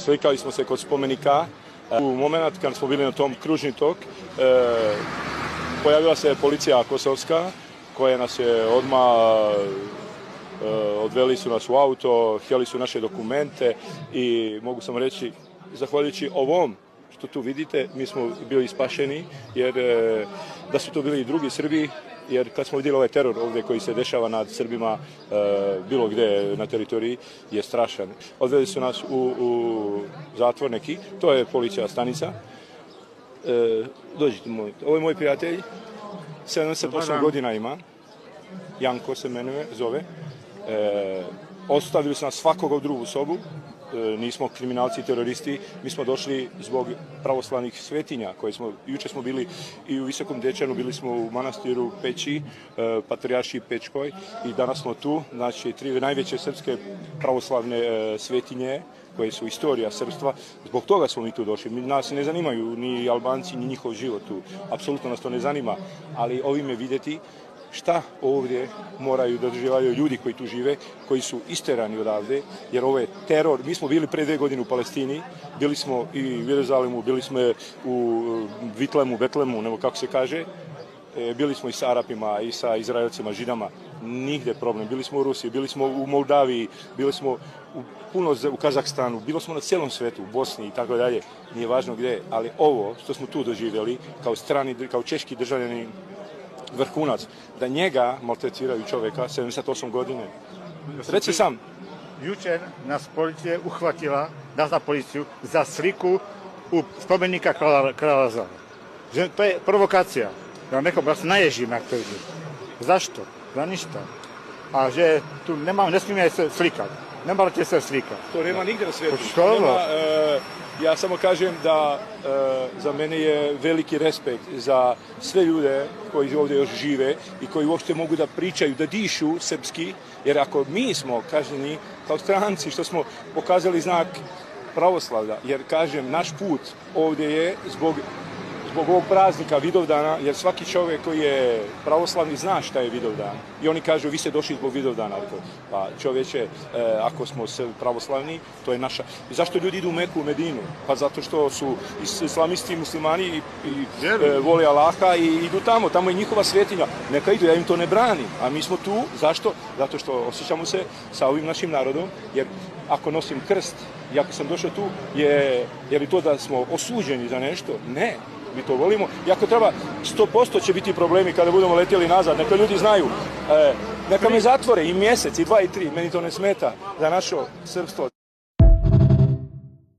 Slikali smo se kod spomenika. U moment kad smo bili na tom kružni tok, pojavila se policija kosovska koja nas je odmah odveli su nas u auto, htjeli su naše dokumente i mogu samo reći, zahvaljujući ovom što tu vidite, mi smo bili spašeni, jer da su to bili i drugi Srbi, jer kad smo vidjeli ovaj teror ovdje koji se dešava nad Srbima bilo gdje na teritoriji je strašan. Odveli su nas u zatvor neki, to je policija stanica. Dođite, ovo je moj prijatelj, 78 godina ima, Janko se mene zove. Ostavili su nas svakoga u drugu sobu, nismo kriminalci, teroristi, mi smo došli zbog pravoslavnih svetinja koje smo, juče smo bili i u Visokom Dečanu, bili smo u manastiru Peći, Patrijaršiji Pečkoj i danas smo tu, znači 3 najveće srpske pravoslavne svetinje koje su istorija srpstva, zbog toga smo mi tu došli. Nas ne zanimaju ni Albanci, ni njihov život tu, apsolutno nas to ne zanima, ali ovime vidjeti šta ovdje moraju da doživljavaju ljudi koji tu žive, koji su isterani odavde, jer ovo je teror. Mi smo bili pre 2 godine u Palestini, bili smo i u Jeruzalemu, bili smo u Vitlemu, Betlemu, nebo kako se kaže, bili smo i sa Arapima i sa Izraelcima, Židama, nigde problem. Bili smo u Rusiji, bili smo u Moldaviji, bili smo u Kazahstanu, bili smo na cijelom svetu, u Bosni i tako dalje, nije važno gdje, ali ovo što smo tu doživjeli kao češki državljani, vrhunac, da njega maltretiraju čovjeka 78 godine. Reci sam. Jučer nas policija uhvatila, nas na policiju, za sliku u spomenika kralja Lazara. To je provokacija. Ja nekom da se naježim, jak to vidim. Zašto? Za ništa. A že tu ne smije se slikati. Ne morate se slikati. To nema nigdje na svijetu. Što? Ja samo kažem da za mene je veliki respekt za sve ljude koji ovdje još žive i koji uopšte mogu da pričaju, da dišu srpski, jer ako mi smo kažnjeni kao stranci što smo pokazali znak pravoslavlja, jer kažem, naš put ovdje je zbog ovog praznika Vidovdana, jer svaki čovjek koji je pravoslavni zna šta je Vidovdan. I oni kažu, vi ste došli zbog Vidovdana. Pa čovječe, ako smo pravoslavni, to je naša. I zašto ljudi idu u Meku, u Medinu? Pa zato što su islamisti, muslimani i vole Allaha i idu tamo je njihova svetinja. Neka idu, ja im to ne branim. A mi smo tu, zašto? Zato što osjećamo se sa ovim našim narodom, jer ako nosim krst, i ako sam došao tu, je li to da smo osuđeni za nešto? Ne. Mi to volimo. I ako treba, 100% će biti problemi kada budemo letjeli nazad. Neka ljudi znaju, neka me zatvore i mjesec, i 2 i 3, meni to ne smeta za naše srpstvo.